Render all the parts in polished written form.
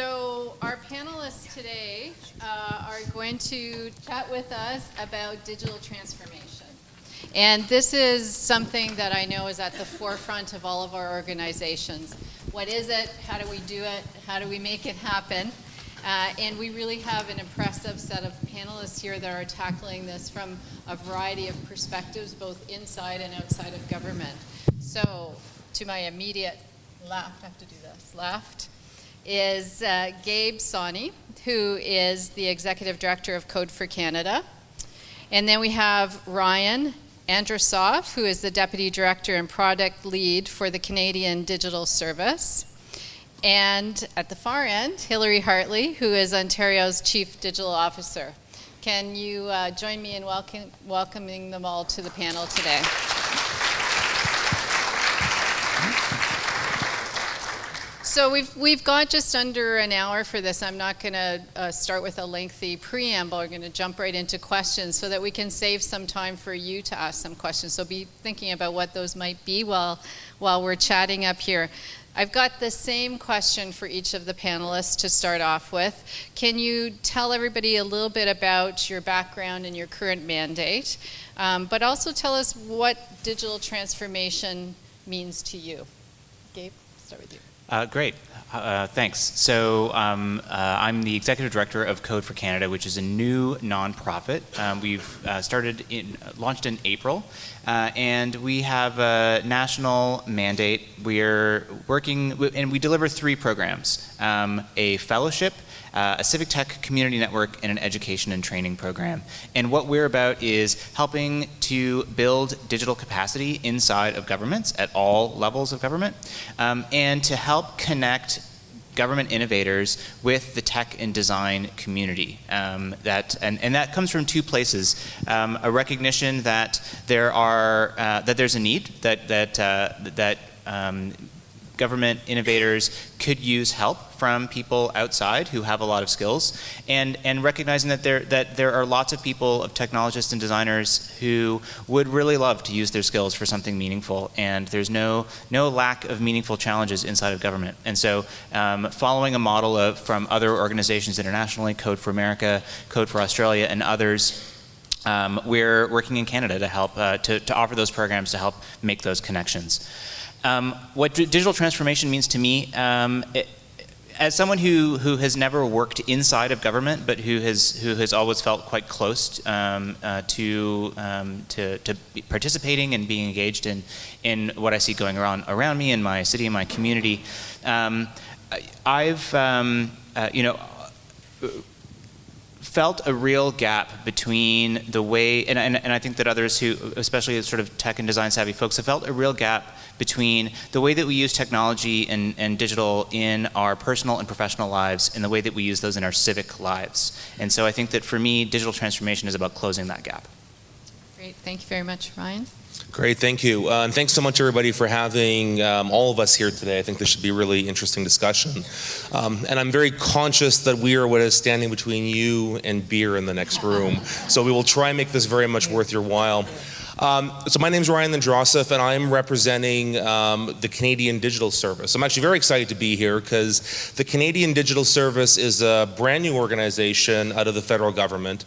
So our panelists today are going to chat with us about digital transformation. And this is something that I know is at the forefront of all of our organizations. What is it? How do we do it? How do we make it happen? And we really have an impressive set of panelists here that are tackling this from a variety of perspectives, both inside and outside of government. So to my immediate left, I have to do this, left, is Gabe Sawney, who is the Executive Director of Code for Canada. And then we have Ryan Andrusov, who is the Deputy Director and Product Lead for the Canadian Digital Service. And at the far end, Hilary Hartley, who is Ontario's Chief Digital Officer. Can you join me in welcoming them all to the panel today? So we've got just under an hour for this. I'm not going to start with a lengthy preamble. We're going to jump right into questions so that we can save some time for you to ask some questions. So be thinking about what those might be while we're chatting up here. I've got the same question for each of the panelists to start off with. Can you tell everybody a little bit about your background and your current mandate, but also tell us what digital transformation means to you? Gabe, start with you. Great, thanks. So I'm the Executive Director of Code for Canada, which is a new nonprofit. We've launched in April, and we have a national mandate. We're working, and we deliver 3 programs, a fellowship, a civic tech community network, and an education and training program. And what we're about is helping to build digital capacity inside of governments at all levels of government, and to help connect government innovators with the tech and design community. That comes from 2 places: a recognition that there's a need, that government innovators could use help from people outside who have a lot of skills, and recognizing that there are lots of people, of technologists and designers, who would really love to use their skills for something meaningful, and there's no lack of meaningful challenges inside of government. And so following a model from other organizations internationally, Code for America, Code for Australia, and others, we're working in Canada to help to offer those programs to help make those connections. What digital transformation means to me, as someone who has never worked inside of government, but who has always felt quite close to participating and being engaged in what I see going around me in my city and my community, I've felt a real gap between the way, and I think that others who, especially sort of tech and design savvy folks, have felt a real gap between the way that we use technology and digital in our personal and professional lives and the way that we use those in our civic lives. And so I think that for me, digital transformation is about closing that gap. Great, thank you very much. Ryan? Great, thank you. And thanks so much, everybody, for having all of us here today. I think this should be a really interesting discussion. And I'm very conscious that we are what is standing between you and beer in the next room. So we will try and make this very much worth your while. So my name is Ryan Andrusov, and I'm representing the Canadian Digital Service. I'm actually very excited to be here because the Canadian Digital Service is a brand new organization out of the federal government.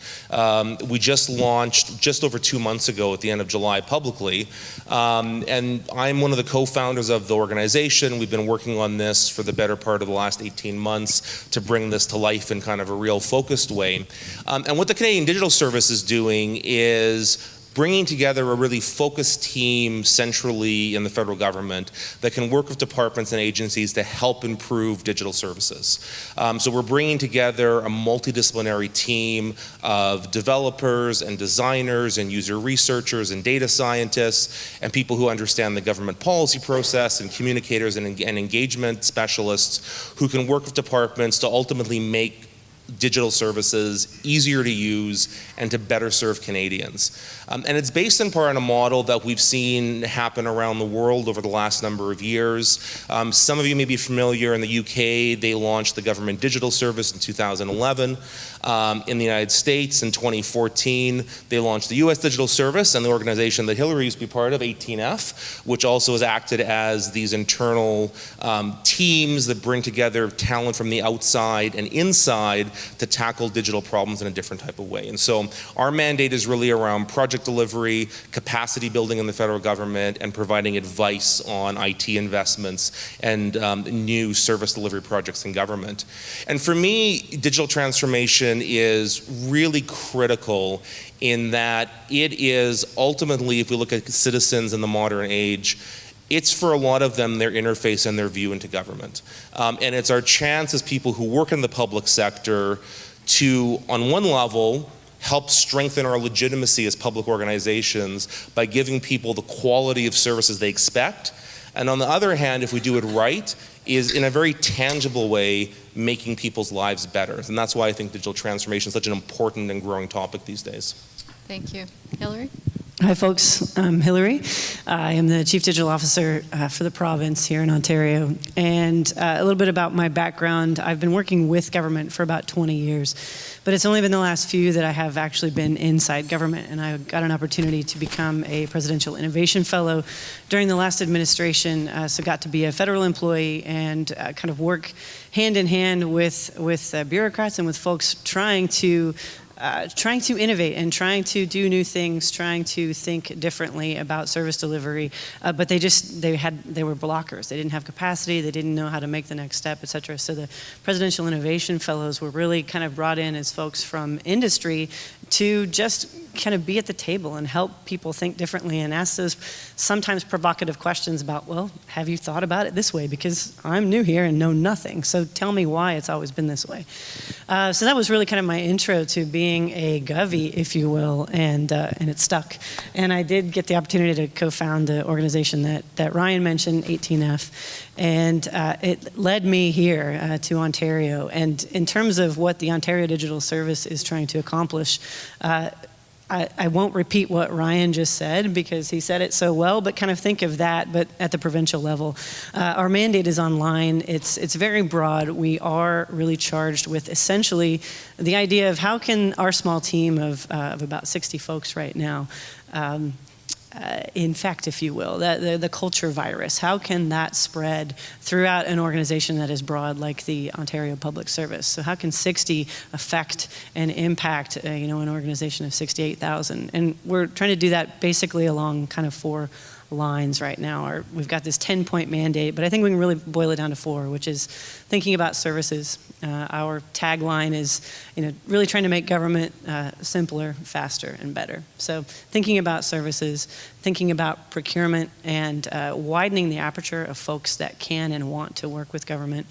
We just launched just over 2 months ago at the end of July publicly, and I'm one of the co-founders of the organization. We've been working on this for the better part of the last 18 months to bring this to life in kind of a real focused way. And what the Canadian Digital Service is doing is bringing together a really focused team centrally in the federal government that can work with departments and agencies to help improve digital services. So we're bringing together a multidisciplinary team of developers and designers and user researchers and data scientists and people who understand the government policy process and communicators and engagement specialists who can work with departments to ultimately make digital services, easier to use, and to better serve Canadians. And it's based in part on a model that we've seen happen around the world over the last number of years. Some of you may be familiar, in the UK, they launched the Government Digital Service in 2011. In the United States, in 2014, they launched the US Digital Service, and the organization that Hillary used to be part of, 18F, which also has acted as these internal teams that bring together talent from the outside and inside to tackle digital problems in a different type of way. And so our mandate is really around project delivery, capacity building in the federal government, and providing advice on IT investments and new service delivery projects in government. And for me, digital transformation is really critical in that it is ultimately, if we look at citizens in the modern age, it's for a lot of them their interface and their view into government. And it's our chance as people who work in the public sector to, on one level, help strengthen our legitimacy as public organizations by giving people the quality of services they expect. And on the other hand, if we do it right, is in a very tangible way making people's lives better. And that's why I think digital transformation is such an important and growing topic these days. Thank you. Hillary? Hi folks, I'm Hillary. I am the Chief Digital Officer for the province here in Ontario. And a little bit about my background. I've been working with government for about 20 years, but it's only been the last few that I have actually been inside government, and I got an opportunity to become a Presidential Innovation Fellow during the last administration, so got to be a federal employee and kind of work hand in hand with bureaucrats and with folks trying to innovate and trying to do new things, trying to think differently about service delivery, but they were blockers. They didn't have capacity, they didn't know how to make the next step, et cetera. So the Presidential Innovation Fellows were really kind of brought in as folks from industry to just kind of be at the table and help people think differently and ask those sometimes provocative questions about, well, have you thought about it this way? Because I'm new here and know nothing, so tell me why it's always been this way. So that was really kind of my intro to being a govie, if you will, and it stuck. And I did get the opportunity to co-found the organization that Ryan mentioned, 18F, and it led me here to Ontario. And in terms of what the Ontario Digital Service is trying to accomplish, I won't repeat what Ryan just said because he said it so well, but kind of think of that, but at the provincial level. Our mandate is online. It's very broad. We are really charged with essentially the idea of how can our small team of about 60 folks right now infect, if you will, the culture virus. How can that spread throughout an organization that is broad like the Ontario Public Service? So how can 60 affect and impact an organization of 68,000? And we're trying to do that basically along kind of 4 lines right now. We've got this 10-point mandate, but I think we can really boil it down to 4, which is thinking about services. Our tagline is, really trying to make government simpler, faster, and better. So thinking about services, thinking about procurement, and widening the aperture of folks that can and want to work with government.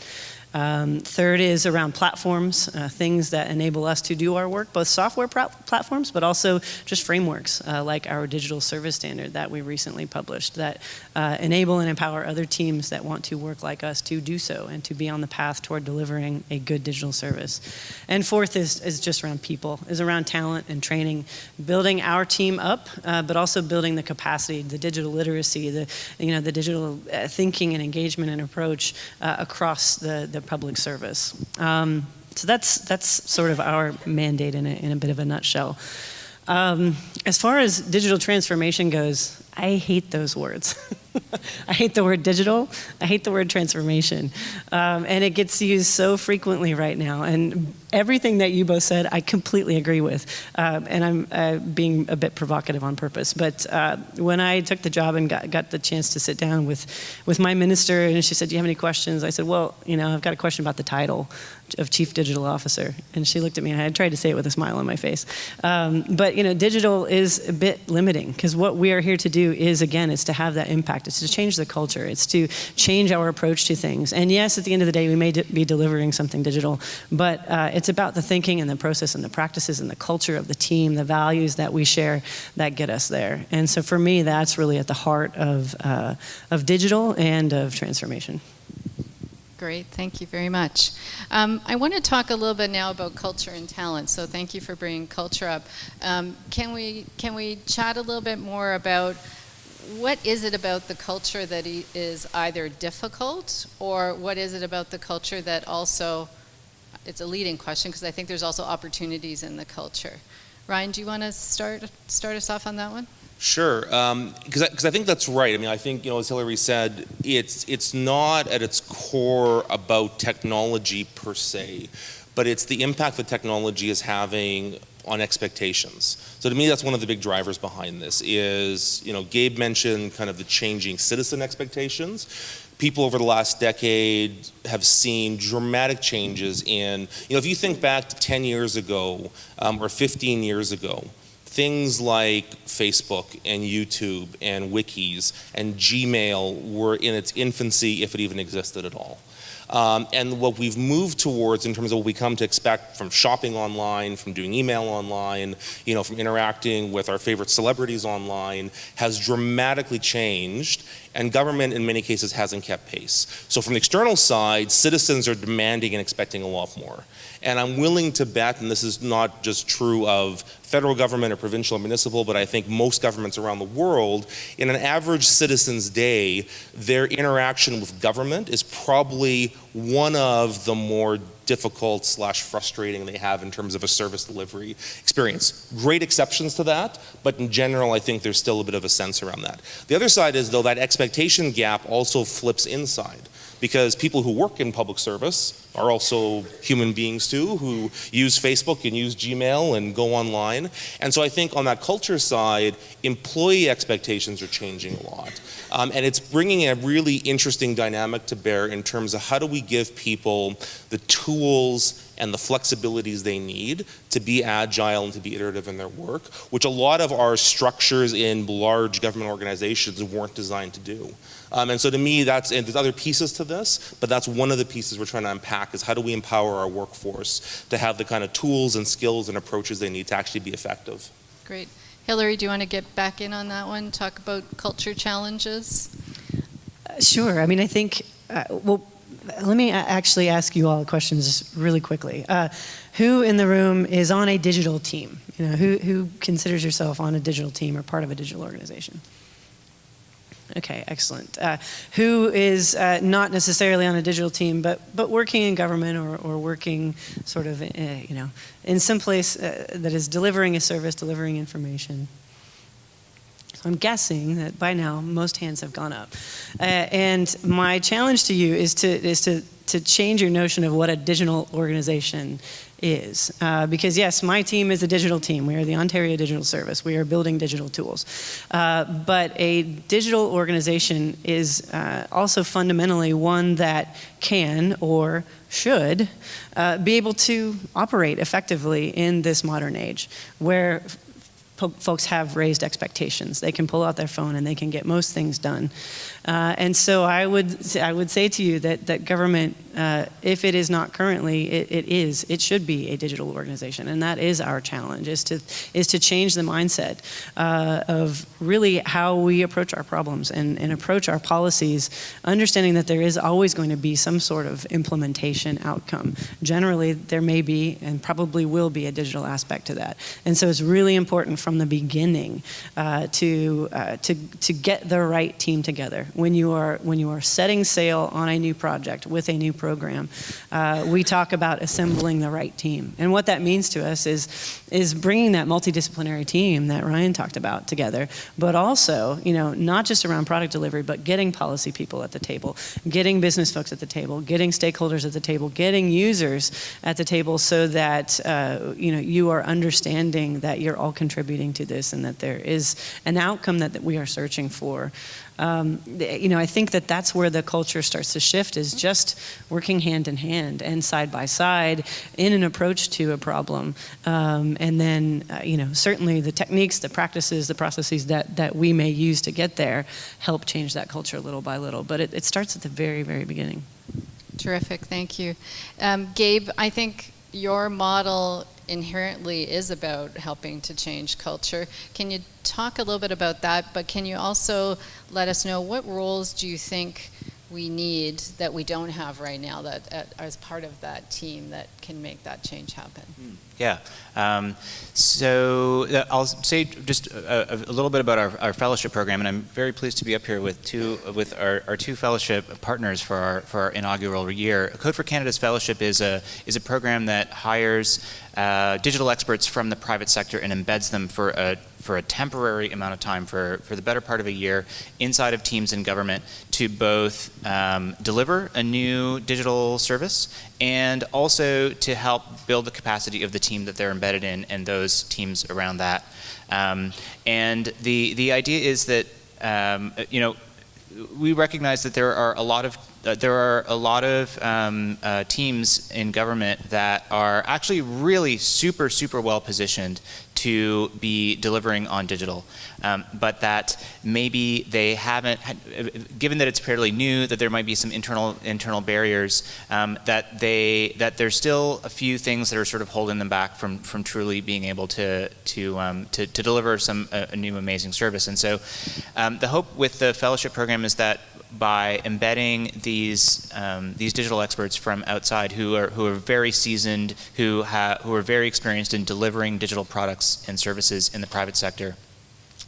Third is around platforms, things that enable us to do our work, both software platforms, but also just frameworks like our digital service standard that we recently published that enable and empower other teams that want to work like us to do so and to be on the path toward delivering a good digital service. And fourth is just around people, is around talent and training, building our team up, but also building the capacity, the digital literacy, the digital thinking and engagement and approach across the public service. So that's sort of our mandate in a bit of a nutshell. As far as digital transformation goes, I hate those words. I hate the word digital. I hate the word transformation. And it gets used so frequently right now. And everything that you both said, I completely agree with. And I'm being a bit provocative on purpose. But when I took the job and got the chance to sit down with my minister, and she said, do you have any questions? I said, well, I've got a question about the title of Chief Digital Officer. And she looked at me, and I tried to say it with a smile on my face. But digital is a bit limiting, because what we are here to do is, again, it's to have that impact. It's to change the culture. It's to change our approach to things. And yes, at the end of the day, we may be delivering something digital, but it's about the thinking and the process and the practices and the culture of the team, the values that we share that get us there. And so for me, that's really at the heart of digital and of transformation. Great, thank you very much. I want to talk a little bit now about culture and talent. So thank you for bringing culture up. Can we chat a little bit more about what is it about the culture that is either difficult, or what is it about the culture that also, it's a leading question because I think there's also opportunities in the culture. Ryan, do you want to start us off on that one? Sure, because I think that's right. I mean, I think, as Hillary said, it's not at its core about technology per se, but it's the impact that technology is having on expectations. So to me, that's one of the big drivers behind this is, Gabe mentioned kind of the changing citizen expectations. People over the last decade have seen dramatic changes in, if you think back to 10 years ago or 15 years ago, things like Facebook and YouTube and wikis and Gmail were in its infancy, if it even existed at all. And what we've moved towards in terms of what we come to expect from shopping online, from doing email online, from interacting with our favorite celebrities online, has dramatically changed, and government in many cases hasn't kept pace. So from the external side, citizens are demanding and expecting a lot more. And I'm willing to bet, and this is not just true of federal government or provincial or municipal, but I think most governments around the world, in an average citizen's day, their interaction with government is probably one of the more difficult / frustrating they have in terms of a service delivery experience. Great exceptions to that, but in general, I think there's still a bit of a sense around that. The other side is, though, that expectation gap also flips inside, because people who work in public service are also human beings too, who use Facebook and use Gmail and go online. And so I think on that culture side, employee expectations are changing a lot. And it's bringing a really interesting dynamic to bear in terms of how do we give people the tools and the flexibilities they need to be agile and to be iterative in their work, which a lot of our structures in large government organizations weren't designed to do. And so to me, and there's other pieces to this, but that's one of the pieces we're trying to unpack, is how do we empower our workforce to have the kind of tools and skills and approaches they need to actually be effective. Great. Hillary, do you want to get back in on that one, talk about culture challenges? Sure. I mean, I think, let me actually ask you all questions really quickly. Who in the room is on a digital team? Who considers yourself on a digital team or part of a digital organization? Okay, excellent. Who is not necessarily on a digital team, but working in government or working sort of, in some place that is delivering a service, delivering information? So I'm guessing that by now most hands have gone up. And my challenge to you is to change your notion of what a digital organization is. Because yes, my team is a digital team. We are the Ontario Digital Service. We are building digital tools. But a digital organization is also fundamentally one that can or should be able to operate effectively in this modern age, where folks have raised expectations. They can pull out their phone and they can get most things done. And so I would say to you that government, if it is not currently, it should be a digital organization, and that is our challenge: is to change the mindset of really how we approach our problems and approach our policies, understanding that there is always going to be some sort of implementation outcome. Generally, there may be and probably will be a digital aspect to that, and so it's really important from the beginning to get the right team together. When you are setting sail on a new project with a new program, we talk about assembling the right team. And what that means to us is bringing that multidisciplinary team that Ryan talked about together, but also, not just around product delivery, but getting policy people at the table, getting business folks at the table, getting stakeholders at the table, getting users at the table, so that you are understanding that you're all contributing to this and that there is an outcome that we are searching for. I think that's where the culture starts to shift, is just working hand in hand and side by side in an approach to a problem. And then, certainly the techniques, the practices, the processes that we may use to get there help change that culture little by little. But it starts at the very, very beginning. Terrific, thank you. Gabe, I think your model inherently is about helping to change culture. Can you talk a little bit about that, but can you also let us know what roles do you think we need that we don't have right now that as part of that team that can make that change happen? Yeah. So I'll say just a little bit about our fellowship program, and I'm very pleased to be up here with our two fellowship partners for our inaugural year. Code for Canada's fellowship is a program that hires digital experts from the private sector and embeds them for a temporary amount of time, for the better part of a year, inside of teams in government to both deliver a new digital service and also to help build the capacity of the team that they're embedded in and those teams around that. And the idea is that we recognize that there are a lot of teams in government that are actually really super well positioned to be delivering on digital, but that maybe they haven't, given that it's fairly new, that there might be some internal barriers, that there's still a few things that are sort of holding them back from truly being able to deliver a new amazing service. And so the hope with the fellowship program is that by embedding these digital experts from outside who are very seasoned, who are very experienced in delivering digital products and services in the private sector,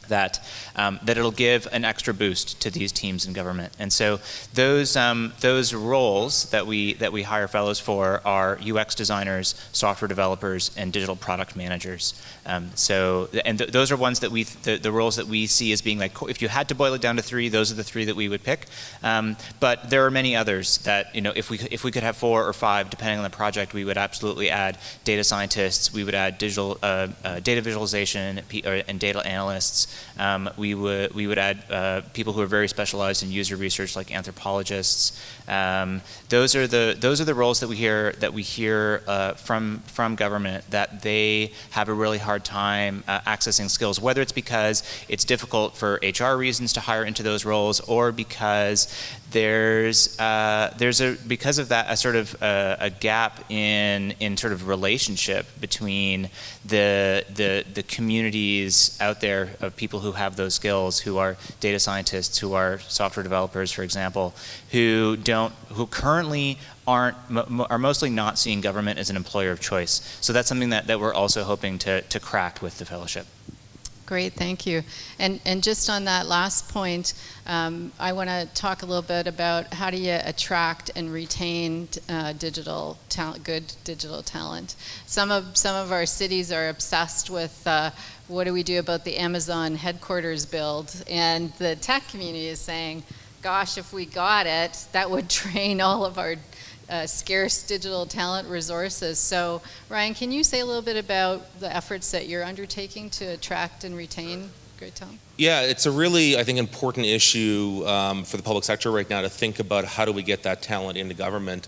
that it'll give an extra boost to these teams in government. And so those roles that we hire fellows for are UX designers, software developers, and digital product managers. Those are ones that the roles that we see as being like, if you had to boil it down to three, those are the three that we would pick. But there are many others that, if we could have 4 or 5, depending on the project, we would absolutely add data scientists, we would add digital data visualization and data analysts. We would add people who are very specialized in user research, like anthropologists. Those are the roles that we hear from government, that they have a really hard time accessing skills, whether it's because it's difficult for HR reasons to hire into those roles, or because there's because of that a sort of a gap in sort of relationship between the communities out there of people who have those skills, who are data scientists, who are software developers, for example, who currently are mostly not seeing government as an employer of choice. So that's something that we're also hoping to crack with the fellowship. Great, thank you. And just on that last point, I want to talk a little bit about how do you attract and retain digital talent, good digital talent. Some of our cities are obsessed with what do we do about the Amazon headquarters build, and the tech community is saying, gosh, if we got it, that would train all of our scarce digital talent resources. So Ryan, can you say a little bit about the efforts that you're undertaking to attract and retain great talent? Yeah, it's a really, I think, important issue for the public sector right now to think about how do we get that talent into government.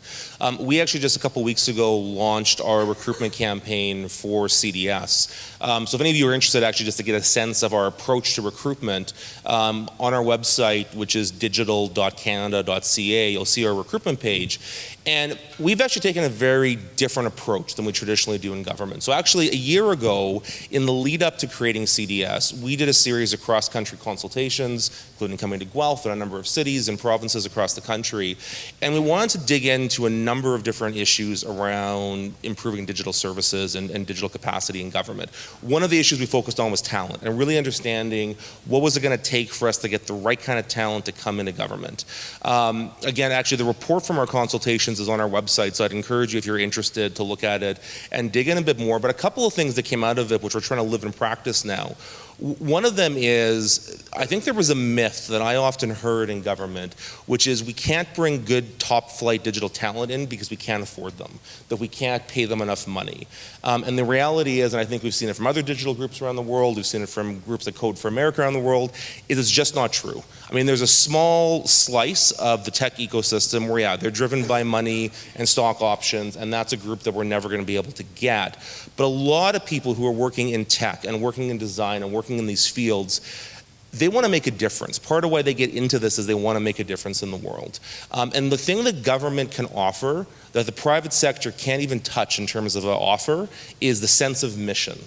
We actually just a couple weeks ago launched our recruitment campaign for CDS. So if any of you are interested, actually, just to get a sense of our approach to recruitment, on our website, which is digital.canada.ca, you'll see our recruitment page. And we've actually taken a very different approach than we traditionally do in government. So actually, a year ago, in the lead up to creating CDS, we did a series of cross-country consultations, including coming to Guelph and a number of cities and provinces across the country. And we wanted to dig into a number of different issues around improving digital services and digital capacity in government. One of the issues we focused on was talent, and really understanding what was it going to take for us to get the right kind of talent to come into government. Again, actually, the report from our consultations is on our website, so I'd encourage you, if you're interested, to look at it and dig in a bit more. But a couple of things that came out of it, which we're trying to live in practice now. One of them is, I think there was a myth that I often heard in government, which is we can't bring good top flight digital talent in because we can't afford them, that we can't pay them enough money. And the reality is, and I think we've seen it from other digital groups around the world, we've seen it from groups like Code for America around the world, is it's just not true. I mean, there's a small slice of the tech ecosystem where, yeah, they're driven by money and stock options, and that's a group that we're never going to be able to get. But a lot of people who are working in tech and working in design and working in these fields, they want to make a difference. Part of why they get into this is they want to make a difference in the world. And the thing that government can offer that the private sector can't even touch in terms of an offer is the sense of mission.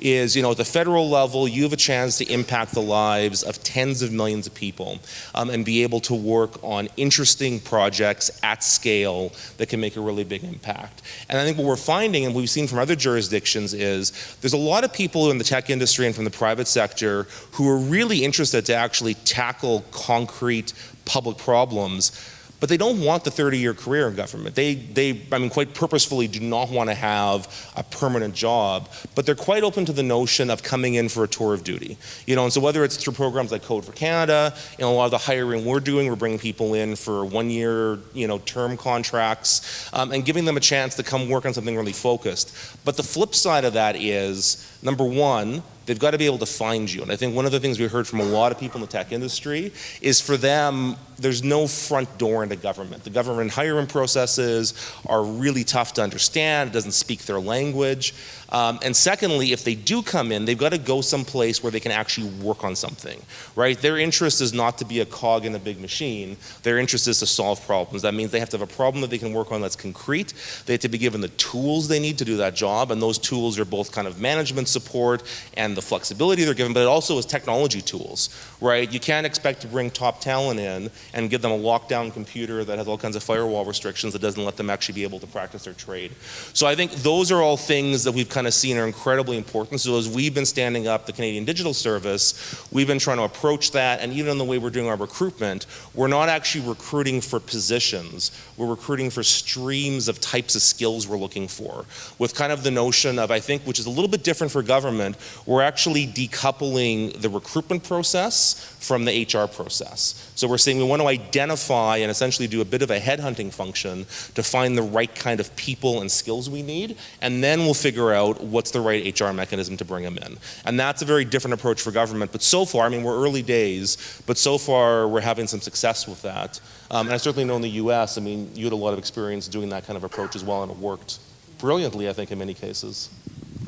Is, at the federal level, you have a chance to impact the lives of tens of millions of people and be able to work on interesting projects at scale that can make a really big impact. And I think what we're finding, and we've seen from other jurisdictions, is there's a lot of people in the tech industry and from the private sector who are really interested to actually tackle concrete public problems, but they don't want the 30-year career in government. They quite purposefully do not want to have a permanent job, but they're quite open to the notion of coming in for a tour of duty. And so whether it's through programs like Code for Canada, a lot of the hiring we're doing, we're bringing people in for 1-year, term contracts, and giving them a chance to come work on something really focused. But the flip side of that is, number one, they've got to be able to find you. And I think one of the things we heard from a lot of people in the tech industry is for them, there's no front door into government. The government hiring processes are really tough to understand. It doesn't speak their language. And secondly, if they do come in, they've got to go someplace where they can actually work on something, right? Their interest is not to be a cog in a big machine. Their interest is to solve problems. That means they have to have a problem that they can work on that's concrete. They have to be given the tools they need to do that job, and those tools are both kind of management support and the flexibility they're given, but it also is technology tools, right? You can't expect to bring top talent in and give them a lockdown computer that has all kinds of firewall restrictions that doesn't let them actually be able to practice their trade. So I think those are all things that we've kind of seen are incredibly important. So as we've been standing up the Canadian Digital Service, we've been trying to approach that, and even in the way we're doing our recruitment, we're not actually recruiting for positions. We're recruiting for streams of types of skills we're looking for, with kind of the notion of, I think, which is a little bit different for government, we're actually decoupling the recruitment process from the HR process. So we're saying we want to identify and essentially do a bit of a headhunting function to find the right kind of people and skills we need, and then we'll figure out what's the right HR mechanism to bring them in. And that's a very different approach for government, but so far, we're early days, but so far we're having some success with that. And I certainly know in the US, you had a lot of experience doing that kind of approach as well, and it worked brilliantly, I think, in many cases.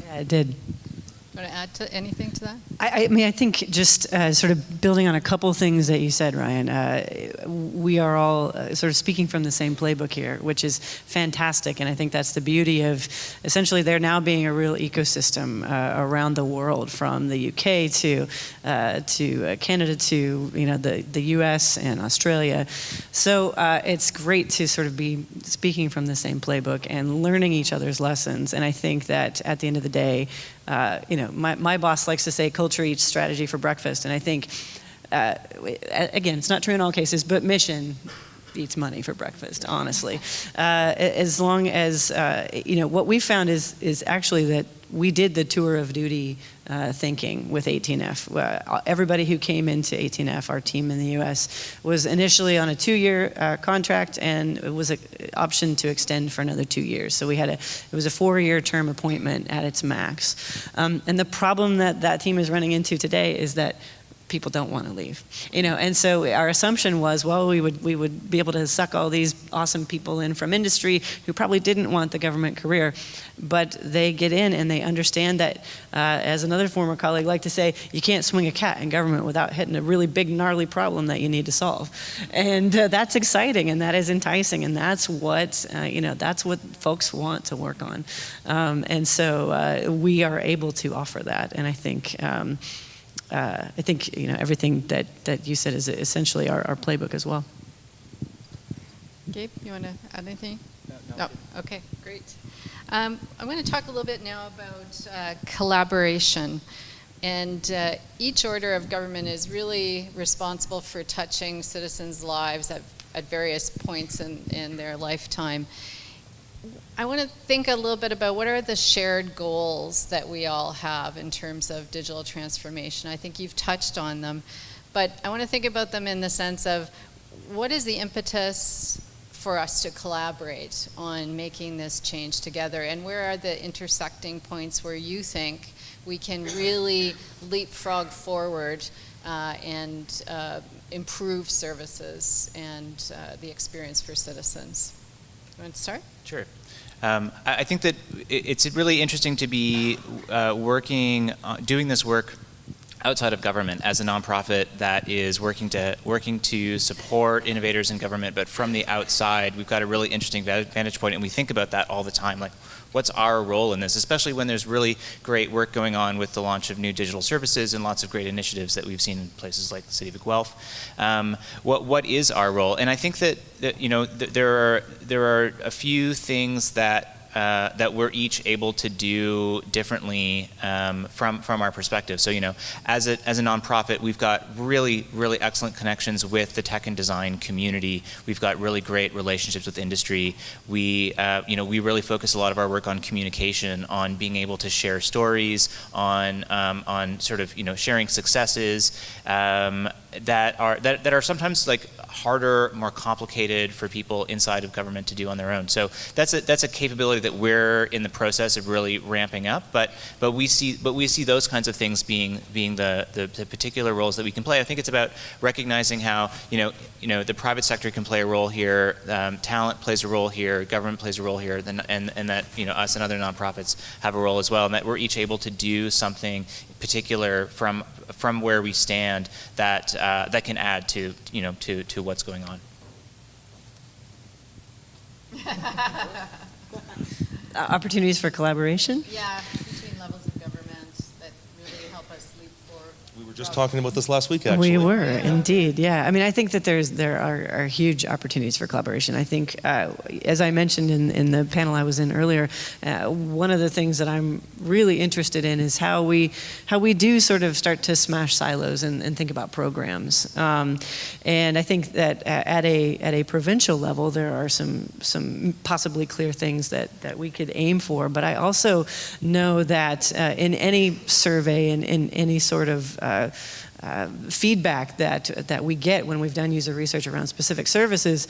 Yeah, it did. Want to add anything to that? I think just sort of building on a couple things that you said, Ryan, we are all sort of speaking from the same playbook here, which is fantastic. And I think that's the beauty of essentially there now being a real ecosystem around the world, from the UK to Canada to the US and Australia. So it's great to sort of be speaking from the same playbook and learning each other's lessons. And I think that at the end of the day, my boss likes to say culture eats strategy for breakfast, and I think, again, it's not true in all cases, but mission eats money for breakfast, honestly. As long as, what we found is actually that we did the tour of duty thinking with 18F. Everybody who came into 18F, our team in the US, was initially on a 2-year contract, and it was an option to extend for another 2 years. So it was a 4-year term appointment at its max. And the problem that team is running into today is that people don't want to leave, and so our assumption was, well, we would be able to suck all these awesome people in from industry who probably didn't want the government career, but they get in and they understand that, as another former colleague liked to say, you can't swing a cat in government without hitting a really big gnarly problem that you need to solve, and that's exciting and that is enticing, and that's what that's what folks want to work on, and so we are able to offer that, and I think everything that you said is essentially our playbook as well. Gabe, you want to add anything? No. Okay, great. I'm going to talk a little bit now about collaboration. And each order of government is really responsible for touching citizens' lives at various points in their lifetime. I want to think a little bit about what are the shared goals that we all have in terms of digital transformation. I think you've touched on them, but I want to think about them in the sense of what is the impetus for us to collaborate on making this change together, and where are the intersecting points where you think we can really leapfrog forward and improve services and the experience for citizens. You want to start? Sure. I think that it's really interesting to be doing this work outside of government as a nonprofit that is working to support innovators in government, but from the outside, we've got a really interesting vantage point, and we think about that all the time. Like, what's our role in this, especially when there's really great work going on with the launch of new digital services and lots of great initiatives that we've seen in places like the city of Guelph. What is our role? And I think that there are a few things that we're each able to do differently from our perspective. So, as a nonprofit, we've got really excellent connections with the tech and design community. We've got really great relationships with industry. We really focus a lot of our work on communication, on being able to share stories, on sort of sharing successes that are sometimes like harder, more complicated for people inside of government to do on their own. So that's a capability that we're in the process of really ramping up. But we see those kinds of things being the particular roles that we can play. I think it's about recognizing how the private sector can play a role here, talent plays a role here, government plays a role here, and that us and other nonprofits have a role as well, and that we're each able to do something particular from where we stand that can add to what's going on. Opportunities for collaboration? Yeah, between levels of government that really help us leap forward. We were just talking about this last week, actually. We were, indeed, yeah. I mean, I think that there are huge opportunities for collaboration. I think, as I mentioned in the panel I was in earlier, one of the things that I'm really interested in is how we do sort of start to smash silos and think about programs. And I think that at a provincial level, there are some possibly clear things that we could aim for. But I also know that in any survey and in any sort of feedback that we get when we've done user research around specific services,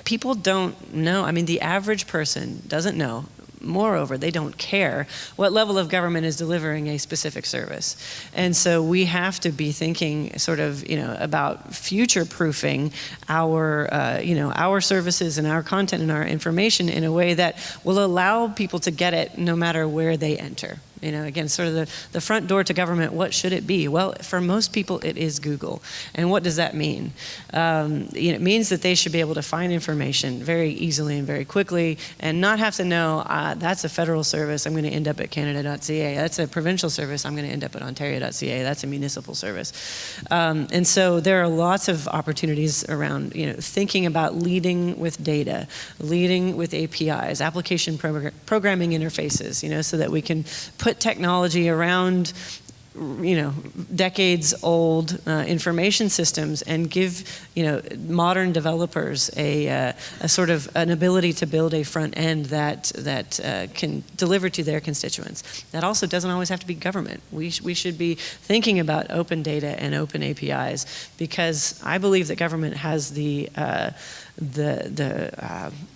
people don't know. I mean, the average person doesn't know. Moreover, they don't care what level of government is delivering a specific service. And so we have to be thinking sort of, about future-proofing our services and our content and our information in a way that will allow people to get it no matter where they enter. Again, sort of the front door to government, what should it be? Well, for most people, it is Google. And what does that mean? It means that they should be able to find information very easily and very quickly and not have to know, that's a federal service, I'm going to end up at Canada.ca. That's a provincial service, I'm going to end up at Ontario.ca. That's a municipal service. And so there are lots of opportunities around, thinking about leading with data, leading with APIs, application programming interfaces, so that we can put technology around decades old information systems and give modern developers a sort of an ability to build a front end that can deliver to their constituents. That also doesn't always have to be government. We should be thinking about open data and open APIs, because I believe that government has the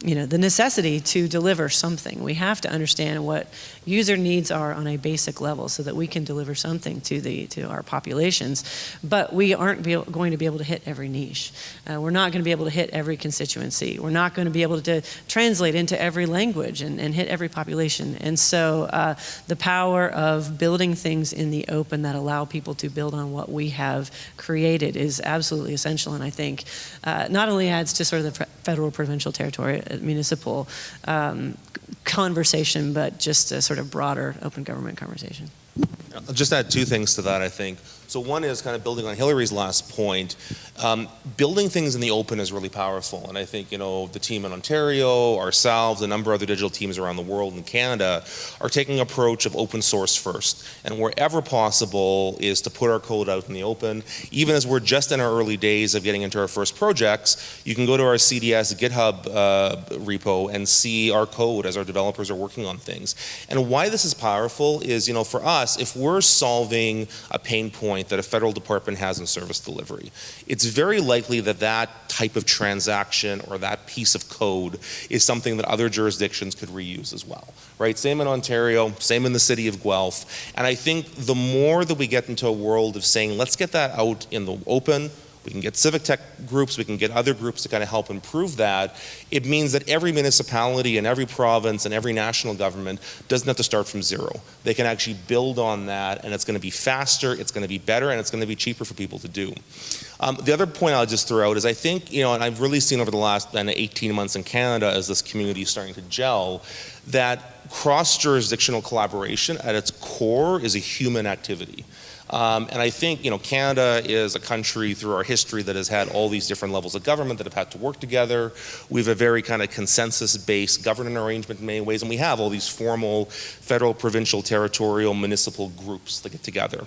necessity to deliver something. We have to understand what user needs are on a basic level so that we can deliver something to our populations. But we aren't going to be able to hit every niche. We're not going to be able to hit every constituency. We're not going to be able to translate into every language and hit every population. And so the power of building things in the open that allow people to build on what we have created is absolutely essential, and I think not only adds to sort of the federal, provincial, territory, municipal conversation, but just a sort of broader open government conversation. I'll just add two things to that, I think. So one is kind of building on Hillary's last point. Building things in the open is really powerful. And I think, the team in Ontario, ourselves, a number of other digital teams around the world and Canada are taking an approach of open source first. And wherever possible is to put our code out in the open. Even as we're just in our early days of getting into our first projects, you can go to our CDS GitHub repo and see our code as our developers are working on things. And why this is powerful is, for us, if we're solving a pain point that a federal department has in service delivery, it's very likely that that type of transaction or that piece of code is something that other jurisdictions could reuse as well, right? Same in Ontario, same in the city of Guelph. And I think the more that we get into a world of saying, let's get that out in the open, we can get civic tech groups, we can get other groups to kind of help improve that, it means that every municipality and every province and every national government doesn't have to start from zero. They can actually build on that, and it's going to be faster, it's going to be better, and it's going to be cheaper for people to do. The other point I'll just throw out is I think, and I've really seen over the last 18 months in Canada as this community is starting to gel, that cross-jurisdictional collaboration at its core is a human activity. And I think, Canada is a country through our history that has had all these different levels of government that have had to work together. We have a very kind of consensus-based governing arrangement in many ways, and we have all these formal federal, provincial, territorial, municipal groups that get together.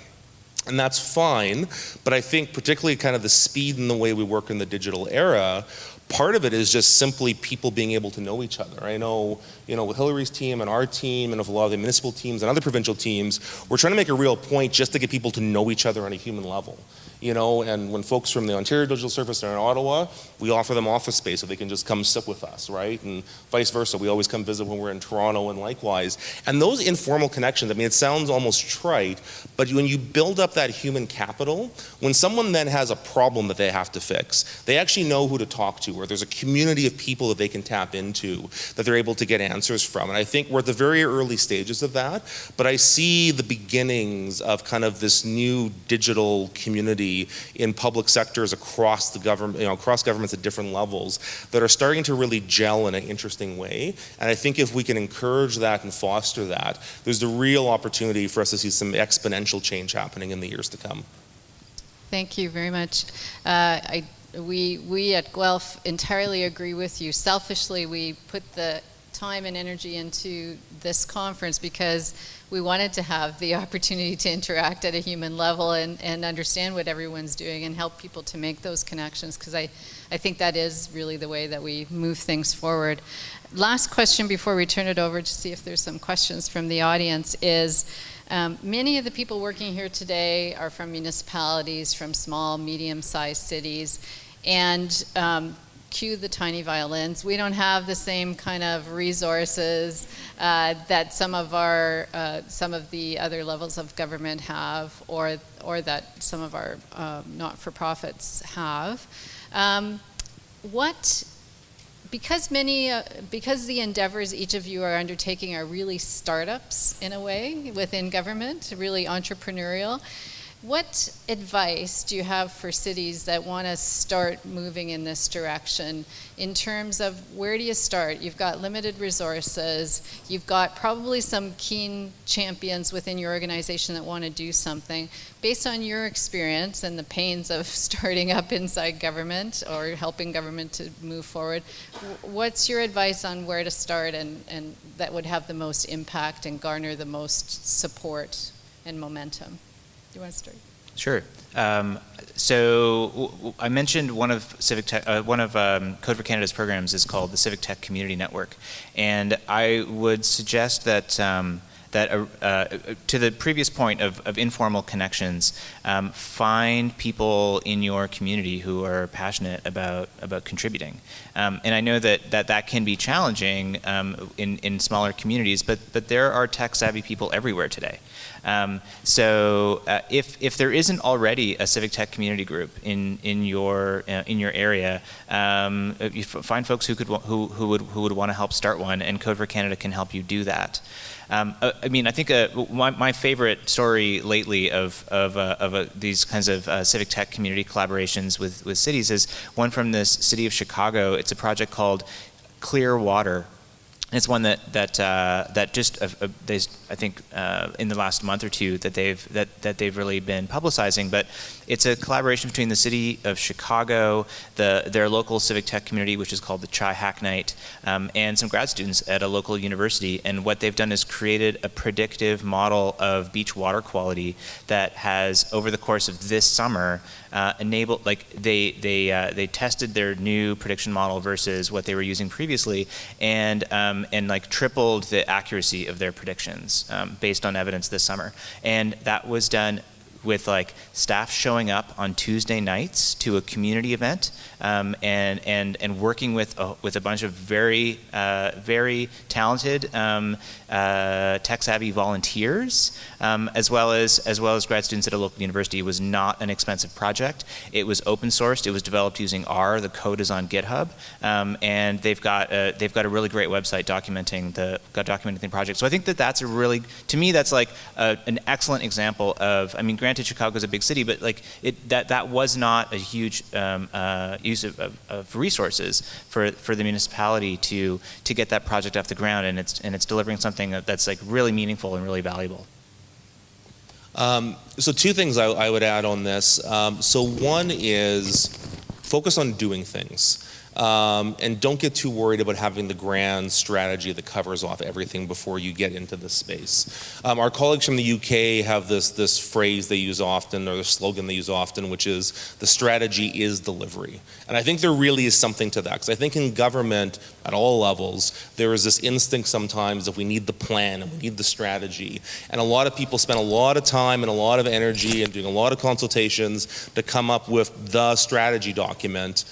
And that's fine, but I think particularly kind of the speed and the way we work in the digital era, part of it is just simply people being able to know each other. I know, with Hillary's team and our team and with a lot of the municipal teams and other provincial teams, we're trying to make a real point just to get people to know each other on a human level. And when folks from the Ontario Digital Service are in Ottawa, we offer them office space so they can just come sit with us, right? And vice versa, we always come visit when we're in Toronto and likewise. And those informal connections, it sounds almost trite, but when you build up that human capital, when someone then has a problem that they have to fix, they actually know who to talk to, or there's a community of people that they can tap into, that they're able to get answers from. And I think we're at the very early stages of that, but I see the beginnings of kind of this new digital community in public sectors across the government, across governments at different levels that are starting to really gel in an interesting way. And I think if we can encourage that and foster that, there's a real opportunity for us to see some exponential change happening in the years to come. Thank you very much. We at Guelph entirely agree with you. Selfishly, we put the time and energy into this conference because we wanted to have the opportunity to interact at a human level and understand what everyone's doing and help people to make those connections, because I think that is really the way that we move things forward. Last question before we turn it over to see if there's some questions from the audience is, many of the people working here today are from municipalities, from small, medium-sized cities, and cue the tiny violins. We don't have the same kind of resources that some of the other levels of government have, or that some of our not-for-profits have. Because the endeavors each of you are undertaking are really startups in a way within government, really entrepreneurial, what advice do you have for cities that want to start moving in this direction in terms of where do you start? You've got limited resources, you've got probably some keen champions within your organization that want to do something. Based on your experience and the pains of starting up inside government or helping government to move forward, what's your advice on where to start and that would have the most impact and garner the most support and momentum? Do you want to start? Sure. So I mentioned one of Code for Canada's programs is called the Civic Tech Community Network, and I would suggest that to the previous point of informal connections, find people in your community who are passionate about contributing. And I know that can be challenging in smaller communities, but there are tech-savvy people everywhere today. So if there isn't already a civic tech community group in your area, you find folks who would want to help start one, and Code for Canada can help you do that. I think my favorite story lately of these kinds of civic tech community collaborations with cities is one from this city of Chicago. It's a project called Clear Water. It's one that just I think in the last month or two that they've really been publicizing. But it's a collaboration between the city of Chicago, their local civic tech community, which is called the Chai Hack Night, and some grad students at a local university. And what they've done is created a predictive model of beach water quality that has, over the course of this summer, enabled, they tested their new prediction model versus what they were using previously, and tripled the accuracy of their predictions based on evidence this summer. And that was done with like staff showing up on Tuesday nights to a community event, and working with a bunch of very talented tech savvy volunteers, as well as grad students at a local university. It was not an expensive project. It was open sourced. It was developed using R. The code is on GitHub, and they've got a really great website documenting the project. So I think that's to me that's like an excellent example of. I mean, granted, Chicago's a big city, but like that was not a huge use of resources for the municipality to get that project off the ground, and it's delivering something that's like really meaningful and really valuable. So two things I would add on this. So one is focus on doing things. And don't get too worried about having the grand strategy that covers off everything before you get into this space. Our colleagues from the UK have this phrase they use often, or the slogan they use often, which is the strategy is delivery. And I think there really is something to that, because I think in government at all levels, there is this instinct sometimes that we need the plan and we need the strategy. And a lot of people spend a lot of time and a lot of energy and doing a lot of consultations to come up with the strategy document.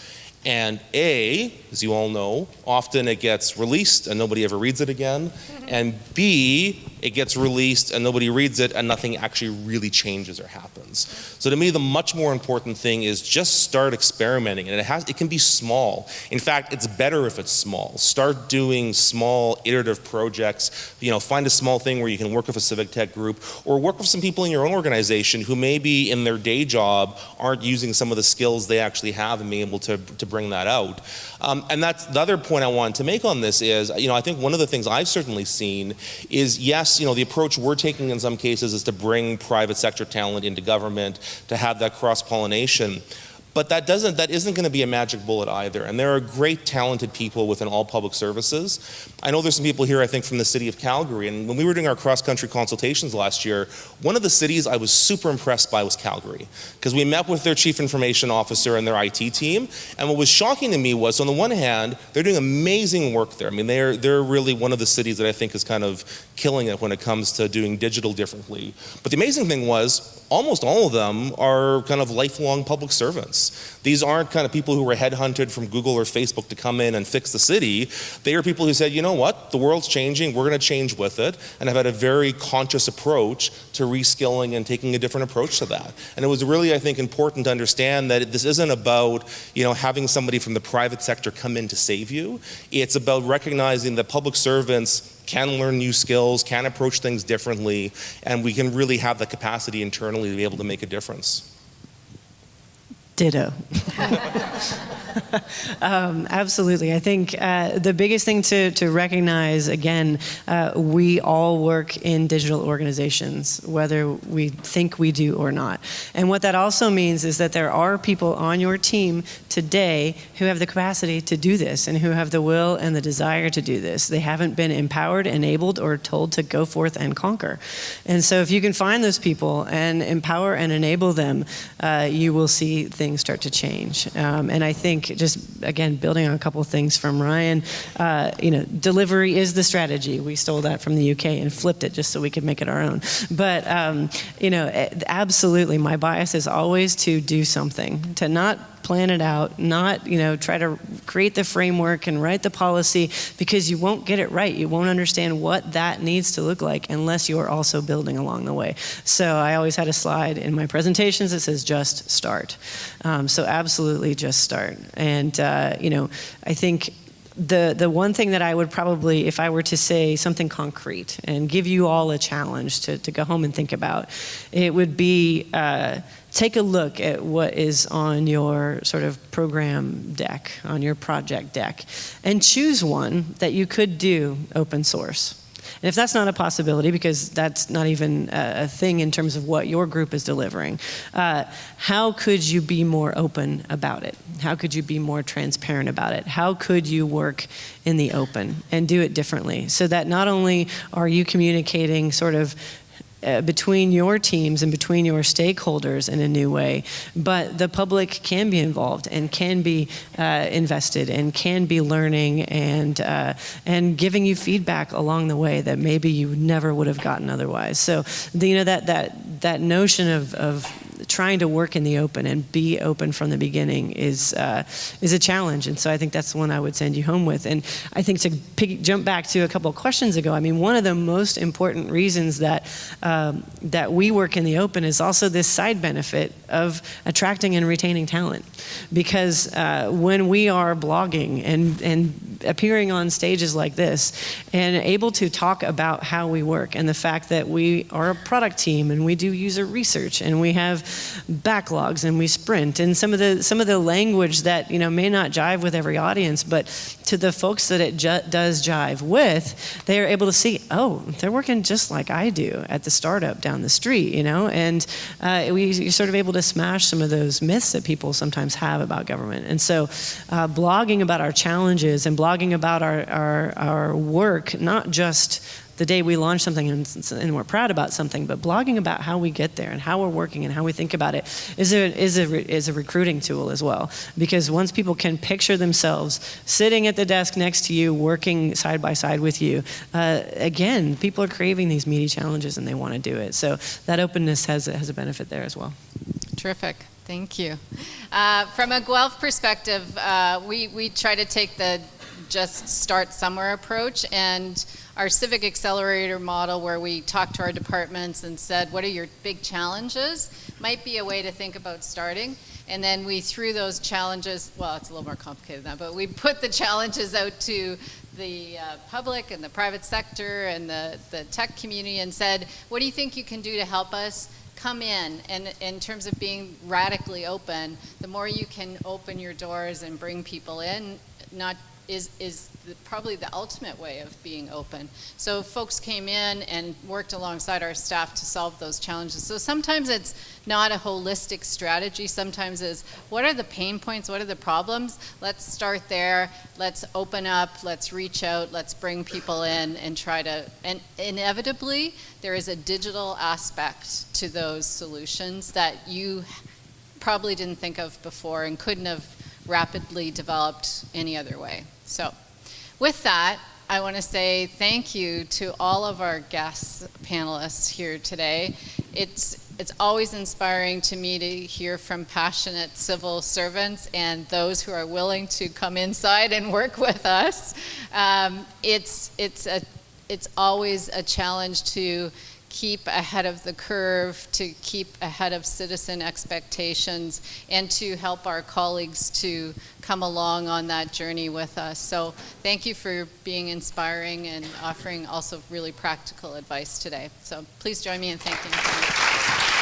And A, as you all know, often it gets released and nobody ever reads it again. And B, it gets released and nobody reads it and nothing actually really changes or happens. So to me, the much more important thing is just start experimenting. And it can be small. In fact, it's better if it's small. Start doing small iterative projects. Find a small thing where you can work with a civic tech group, or work with some people in your own organization who maybe in their day job aren't using some of the skills they actually have and being able to bring that out. And that's the other point I wanted to make on this is, I think one of the things I've certainly seen is, yes, the approach we're taking in some cases is to bring private sector talent into government, to have that cross-pollination. But that isn't going to be a magic bullet either. And there are great talented people within all public services. I know there's some people here, I think, from the city of Calgary. And when we were doing our cross-country consultations last year, one of the cities I was super impressed by was Calgary. Because we met with their chief information officer and their IT team. And what was shocking to me was, on the one hand, they're doing amazing work there. I mean, they're really one of the cities that I think is kind of killing it when it comes to doing digital differently. But the amazing thing was, almost all of them are kind of lifelong public servants. These aren't kind of people who were headhunted from Google or Facebook to come in and fix the city. They are people who said, you know what, the world's changing, we're going to change with it, and have had a very conscious approach to reskilling and taking a different approach to that. And it was really, I think, important to understand that this isn't about, having somebody from the private sector come in to save you. It's about recognizing that public servants can learn new skills, can approach things differently, and we can really have the capacity internally to be able to make a difference. Ditto. Absolutely. I think the biggest thing to recognize, again, we all work in digital organizations, whether we think we do or not. And what that also means is that there are people on your team today who have the capacity to do this and who have the will and the desire to do this. They haven't been empowered, enabled, or told to go forth and conquer. And so if you can find those people and empower and enable them, you will see things start to change. And I think just, again, building on a couple of things from Ryan, delivery is the strategy. We stole that from the UK and flipped it just so we could make it our own. But, absolutely, my bias is always to do something, to not plan it out, not, try to create the framework and write the policy, because you won't get it right. You won't understand what that needs to look like unless you are also building along the way. So I always had a slide in my presentations that says just start. So absolutely just start. And, I think the one thing that I would probably, if I were to say something concrete and give you all a challenge to go home and think about, it would be take a look at what is on your sort of program deck, on your project deck, and choose one that you could do open source. And if that's not a possibility, because that's not even a thing in terms of what your group is delivering, how could you be more open about it? How could you be more transparent about it? How could you work in the open and do it differently, so that not only are you communicating sort of between your teams and between your stakeholders in a new way, but the public can be involved and can be invested and can be learning and giving you feedback along the way that maybe you never would have gotten otherwise. So that that notion of trying to work in the open and be open from the beginning is a challenge. And so I think that's the one I would send you home with. And I think to jump back to a couple of questions ago, I mean, one of the most important reasons that we work in the open is also this side benefit of attracting and retaining talent. Because when we are blogging and appearing on stages like this and able to talk about how we work and the fact that we are a product team and we do user research and we have backlogs and we sprint and some of the language that may not jive with every audience, but to the folks that it does jive with, they are able to see, oh, they're working just like I do at the startup down the street, and you're sort of able to smash some of those myths that people sometimes have about government. And so blogging about our challenges and blogging about our work, not just the day we launch something and we're proud about something, but blogging about how we get there and how we're working and how we think about it is a recruiting tool as well. Because once people can picture themselves sitting at the desk next to you, working side by side with you, again, people are craving these meaty challenges and they want to do it. So that openness has a benefit there as well. Terrific. Thank you. From a Guelph perspective, we try to take the just start somewhere approach, and our Civic Accelerator model, where we talk to our departments and said, what are your big challenges, might be a way to think about starting. And then we threw those challenges, well, it's a little more complicated than that, but we put the challenges out to the public and the private sector and the tech community and said, what do you think you can do to help us come in? And in terms of being radically open, the more you can open your doors and bring people in, is probably the ultimate way of being open. So folks came in and worked alongside our staff to solve those challenges. So sometimes it's not a holistic strategy. Sometimes it's, what are the pain points? What are the problems? Let's start there. Let's open up. Let's reach out. Let's bring people in and try to, and inevitably, there is a digital aspect to those solutions that you probably didn't think of before and couldn't have rapidly developed any other way. So with that, I want to say thank you to all of our guests, panelists here today. It's always inspiring to me to hear from passionate civil servants and those who are willing to come inside and work with us. It's always a challenge to keep ahead of the curve, to keep ahead of citizen expectations, and to help our colleagues to come along on that journey with us. So thank you for being inspiring and offering also really practical advice today. So please join me in thanking you.